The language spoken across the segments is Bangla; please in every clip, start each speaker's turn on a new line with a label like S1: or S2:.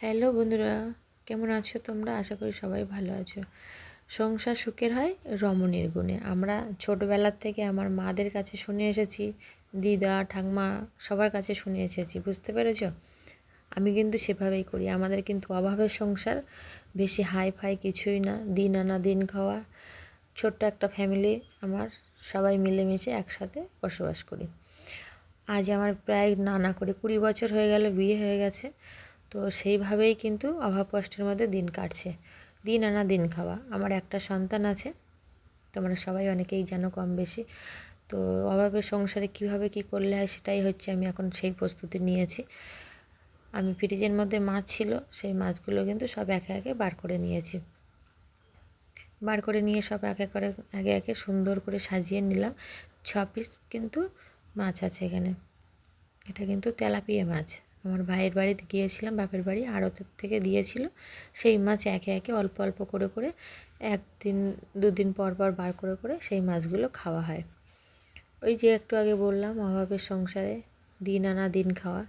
S1: হ্যালো বন্ধুরা, কেমন আছো তোমরা? আশা করি সবাই ভালো আছো। সংসার সুখের হয় রমণীর গুণে। আমরা ছোটোবেলার থেকে আমার মাদের কাছে শুনে এসেছি, দিদা ঠাকমা সবার কাছে শুনে এসেছি, বুঝতে পেরেছো? আমি কিন্তু সেভাবেই করি। আমাদের কিন্তু অভাবের সংসার, বেশি হাই ফাই কিছুই না, দিন আনা দিন খাওয়া, ছোট্ট একটা ফ্যামিলি। আমার সবাই মিলেমিশে একসাথে বসবাস করি। আজ আমার প্রায় না করে 20 বছর হয়ে গেল, বিয়ে হয়ে গেছে। তো সেইভাবেই কিন্তু অভাব কষ্টের মধ্যে দিন কাটছে, দিন আনা দিন খাওয়া। আমার একটা সন্তান আছে, তোমরা সবাই অনেকেই জানো কম বেশি। তো অভাবের সংসারে কিভাবে কি করলে হয় সেটাই হচ্ছে, আমি এখন সেই প্রস্তুতি নিয়েছি। আমি ফ্রিজের মধ্যে মাছ ছিল, সেই মাছগুলো কিন্তু সব একে একে বার করে নিয়েছি। বার করে নিয়ে সব একে একে সুন্দর করে সাজিয়ে নিলাম। 6 পিস কিন্তু মাছ আছে এখানে। এটা কিন্তু তেলাপিয়া মাছ। আমার ভাইয়ের বাড়িতে গিয়েছিলাম, বাপের বাড়ি আড়তের থেকে দিয়েছিল। সেই মাছ একে একে অল্প অল্প করে করে 1 দিন 2 দিন পর পর বার করে করে সেই মাছগুলো খাওয়া হয়। ওই যে একটু আগে বললাম, অভাবের সংসারে দিন আনা দিন খাওয়া।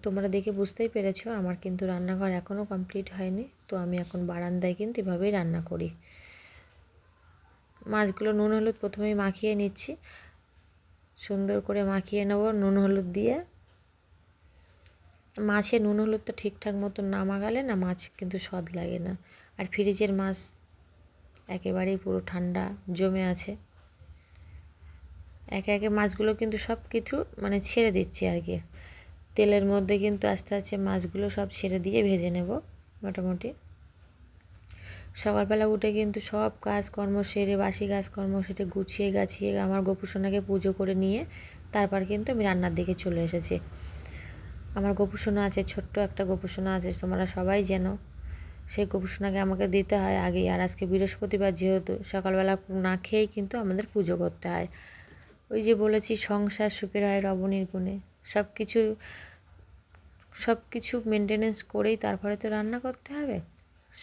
S1: তোমরা দেখে বুঝতেই পেরেছো, আমার কিন্তু রান্নাঘর এখনও কমপ্লিট হয়নি। তো আমি এখন বারান্দায় কিন্তু এভাবেই রান্না করি। মাছগুলো নুন হলুদ প্রথমেই মাখিয়ে নিচ্ছি, সুন্দর করে মাখিয়ে নেব নুন হলুদ দিয়ে। মাছে নুন হলুদটা ঠিকঠাক মতো না মাখালে না মাছ কিন্তু স্বাদ লাগে না। আর ফ্রিজের মাছ একেবারেই পুরো ঠান্ডা জমে আছে। একে একে মাছগুলো কিন্তু সব কিছু মানে ছেড়ে দিচ্ছি আর কি। তেলের মধ্যে কিন্তু আস্তে আস্তে মাছগুলো সব ছেড়ে দিয়ে ভেজে নেব মোটামুটি। সকালবেলা উঠে কিন্তু সব কাজকর্ম সেরে, বাসি কাজকর্ম সেরে গুছিয়ে গাছিয়ে আমার গোপুসোনাকে পুজো করে নিয়ে তারপর কিন্তু আমি রান্নার দিকে চলে এসেছি। আমার গোপুসোনা আছে, ছোট্ট একটা গোপুসোনা আছে, তোমরা সবাই জানো। সেই গোপুসোনাকে আমাকে দিতে হয় আগেই। আর আজকে বৃহস্পতিবার, যেহেতু সকালবেলা না খেয়েই কিন্তু আমাদের পুজো করতে হয়। ওই যে বলেছি, সংসার সুখের হয় রমণীর গুণে। সব কিছু মেনটেনেন্স করেই তারপরে তো রান্না করতে হবে।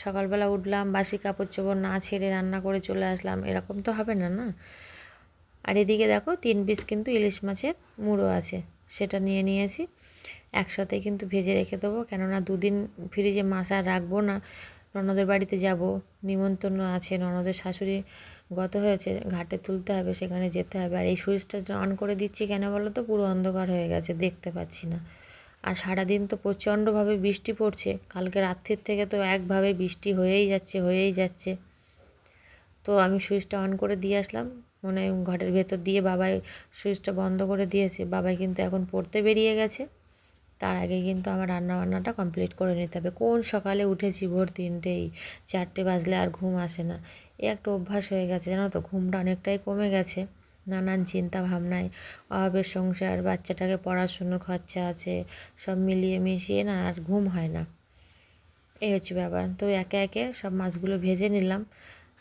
S1: সকালবেলা উঠলাম, বাসি কাপড় চোপড় না ছেড়ে রান্না করে চলে আসলাম, এরকম তো হবে না, না। আর এদিকে দেখো 3 পিস কিন্তু ইলিশ মাছের মুড়ো আছে, সেটা নিয়ে নিয়েছি। একসাথে কিন্তু ভেজে রেখে দেবো, কেননা 2 দিন ফ্রিজে মাছ আর রাখবো না। ননদের বাড়িতে যাব, নিমন্ত্রণ আছে, ননদের শাশুড়ি গত হয়েছে, ঘাটে তুলতে হবে, সেখানে যেতে হবে। আর এই সুইচটা অন করে দিচ্ছি কেন বলো তো, পুরো অন্ধকার হয়ে গেছে, দেখতে পাচ্ছি না। আর সারাদিন তো প্রচণ্ডভাবে বৃষ্টি পড়ছে, কালকে রাত্রির থেকে তো একভাবে বৃষ্টি হয়েই যাচ্ছে। তো আমি সুইচটা অন করে দিয়ে আসলাম, মানে ঘরের ভেতর দিয়ে বাবাই সুইচটা বন্ধ করে দিয়েছে। বাবাই কিন্তু এখন পড়তে বেরিয়ে গেছে। তার আগে কিন্তু আমার রান্নাবান্নাটা কমপ্লিট করে নিতে হবে। কোন সকালে উঠেছি ভোর 3টেই, 4টে বাজলে আর ঘুম আসে না। এ একটা অভ্যাস হয়ে গেছে, জানো তো, ঘুমটা অনেকটাই কমে গেছে। নানান চিন্তা ভাবনায়, অভাবের সংসার, বাচ্চাটাকে পড়াশুনোর খরচা আছে, সব মিলিয়ে মিশিয়ে না আর ঘুম হয় না। এই হচ্ছে ব্যাপার। তো একে একে সব মাছগুলো ভেজে নিলাম,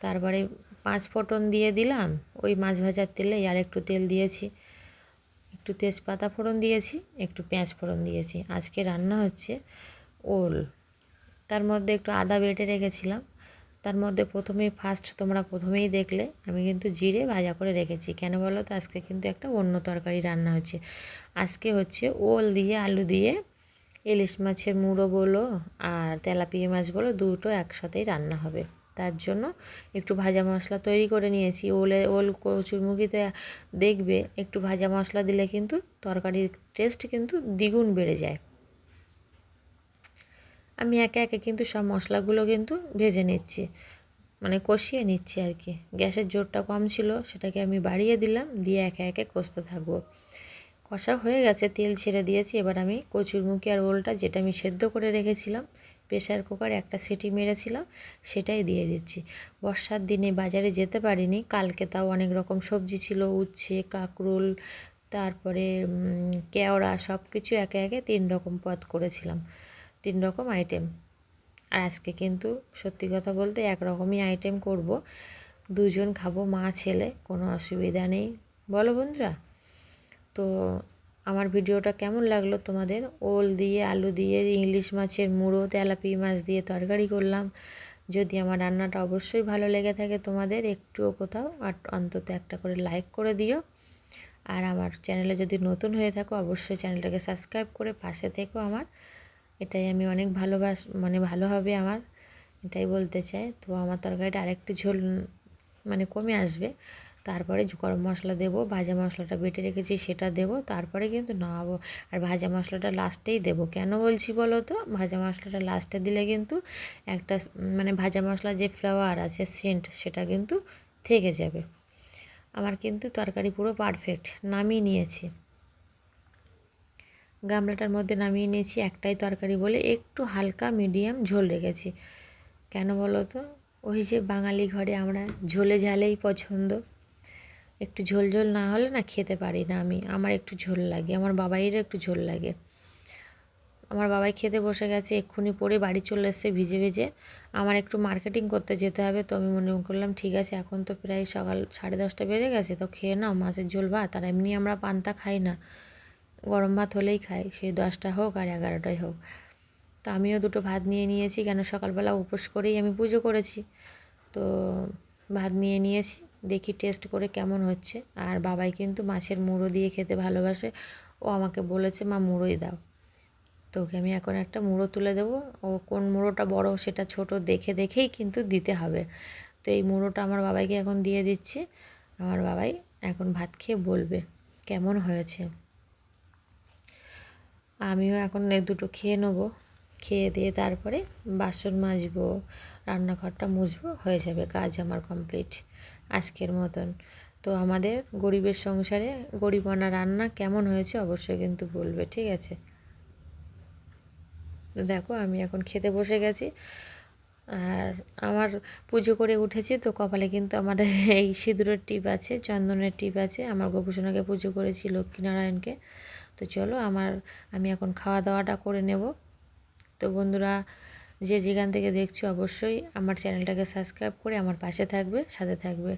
S1: তারপরে 5 ফোড়ন দিয়ে দিলাম। ওই মাছ ভাজার তেলেই আর একটু তেল দিয়েছি, একটু তেজপাতা ফোড়ন দিয়েছি, একটু পেঁয়াজ ফোড়ন দিয়েছি। আজকে রান্না হচ্ছে ওল। তার মধ্যে একটু আদা বেটে রেখেছিলাম। তার মধ্যে তোমরা প্রথমেই দেখলে আমি কিন্তু জিরে ভাজা করে রেখেছি। কেন বলো তো, আজকে কিন্তু একটা অন্য তরকারি রান্না হচ্ছে। আজকে হচ্ছে ওল দিয়ে আলু দিয়ে ইলিশ মাছের মুড়ো বলো আর তেলাপিয়া মাছ বলো, দুটো একসাথেই রান্না হবে। তার জন্য একটু ভাজা মশলা তৈরি করে নিয়েছি। ওল কচুরমুখিতে দেখবে একটু ভাজা মশলা দিলে কিন্তু তরকারির টেস্ট কিন্তু দ্বিগুণ বেড়ে যায়। আমি একে একে কিন্তু সব মশলাগুলো কিন্তু ভেজে নিচ্ছি, মানে কষিয়ে নিচ্ছি আর কি। গ্যাসের জোরটা কম ছিল, সেটাকে আমি বাড়িয়ে দিলাম, দিয়ে একে একে কষতে থাকবো। কষা হয়ে গেছে, তেল ছেড়ে দিয়েছি। এবার আমি কচুরমুখী আর ওলটা, যেটা আমি সেদ্ধ করে রেখেছিলাম, প্রেশার কুকারে একটা সিটি মেরেছিলাম, সেটাই দিয়ে দিচ্ছি। বর্ষার দিনে বাজারে যেতে পারিনি কালকে, তাও অনেক রকম সবজি ছিল, উচ্ছে, কাঁকরোল, তারপরে কেওড়া, সব কিছু একে একে 3 রকম পদ করেছিলাম, 3 রকম আইটেম। আর আজকে কিন্তু সত্যি কথা বলতে একরকমই আইটেম করব, 2 জন খাবো, মা ছেলে, কোনো অসুবিধা নেই, বলো বন্ধুরা। তো আমার ভিডিওটা কেমন লাগলো তোমাদের? ওল দিয়ে আলু দিয়ে ইলিশ মাছের মুড়ো, তেলাপিয়া মাছ দিয়ে তরকারি করলাম। যদি আমার রান্নাটা অবশ্যই ভালো লেগে থাকে তোমাদের, একটুও কোথাও আর অন্তত একটা করে লাইক করে দিও। আর আমার চ্যানেলে যদি নতুন হয়ে থাকো, অবশ্যই চ্যানেলটাকে সাবস্ক্রাইব করে পাশে থেকো আমার। এটাই আমি অনেক মানে ভালো হবে আমার, এটাই বলতে চাই। তো আমার তরকারিটা আরেকটু ঝোল মানে কমে আসবে, তারপরে গরম মশলা দেবো, ভাজা মশলাটা বেটে রেখেছি সেটা দেবো, তারপরে কিন্তু নামাবো। আর ভাজা মশলাটা লাস্টেই দেবো। কেন বলছি বলো তো? ভাজা মশলাটা লাস্টে দিলে কিন্তু একটা মানে ভাজা মশলার যে ফ্লেভার আছে, সেন্ট, সেটা কিন্তু থেকে যাবে। আমার কিন্তু তরকারি পুরো পারফেক্ট। নামিয়ে নিয়েছি, গামলাটার মধ্যে নামিয়ে নিয়েছি। একটাই তরকারি বলে একটু হালকা মিডিয়াম ঝোল রেখেছি। কেন বলো তো? ওই যে বাঙালি ঘরে আমরা ঝোলে ঝালেই পছন্দ। একটু ঝোল ঝোল না হলে না খেতে পারি না আমি। আমার একটু ঝোল লাগে, আমার বাবাইয়েরও একটু ঝোল লাগে। আমার বাবাই খেতে বসে গেছে, এক্ষুনি পরে বাড়ি চলে এসছে ভিজে ভিজে। আমার একটু মার্কেটিং করতে যেতে হবে, তো আমি মনে করলাম ঠিক আছে, এখন তো প্রায় সকাল 10:30 বেজে গেছে, তো খেয়ে নাও মাছের ঝোল ভাত। আর এমনি আমরা পান্তা খাই না, গরম ভাত হলেই খাই, সেই 10টা হোক আর 11টাই হোক। তো আমিও দুটো ভাত নিয়ে নিয়েছি, কেন সকালবেলা উপোস করেই আমি পুজো করেছি। তো ভাত নিয়ে নিয়েছি, দেখি টেস্ট করে কেমন হচ্ছে। আর বাবাই কিন্তু মাছের মুড়ো দিয়ে খেতে ভালোবাসে, ও আমাকে বলেছে মা মুড়োই দাও। তো ওকে আমি এখন একটা মুড়ো তুলে দেবো। ও কোন মুড়োটা বড় সেটা ছোট দেখে দেখেই কিন্তু দিতে হবে। তো এই মুড়োটা আমার বাবাইকে এখন দিয়ে দিচ্ছি। আমার বাবাই এখন ভাত খেয়ে বলবে কেমন হয়েছে। আমিও এখন দুটো খেয়ে নেবো, খেয়ে দিয়ে তারপরে বাসন মাজবো, রান্নাঘরটা মুছবো, হয়ে যাবে কাজ আমার কমপ্লিট আজকের মতন। তো আমাদের গরিবের সংসারে গরিবানা রান্না কেমন হয়েছে অবশ্যই কিন্তু বলবে, ঠিক আছে? তো দেখো আমি এখন খেতে বসে গেছি। আর আমার পুজো করে উঠেছি, তো কপালে কিন্তু আমার এই সিঁদুরের টিপ আছে, চন্দনের টিপ আছে। আমার গোপুসোনাকে পুজো করেছি, লক্ষ্মীনারায়ণকে। তো চলো আমি এখন খাওয়া দাওয়াটা করে নেব। তো বন্ধুরা, যে যেখান থেকে দেখছো অবশ্যই আমার চ্যানেলটাকে সাবস্ক্রাইব করে আমার পাশে থাকবে, সাথে থাকবে।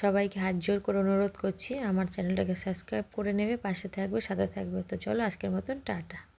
S1: সবাইকে হাত জোর করে অনুরোধ করছি, আমার চ্যানেলটাকে সাবস্ক্রাইব করে নেবে, পাশে থাকবে, সাথে থাকবে। তো চলো আজকের মতন টাটা।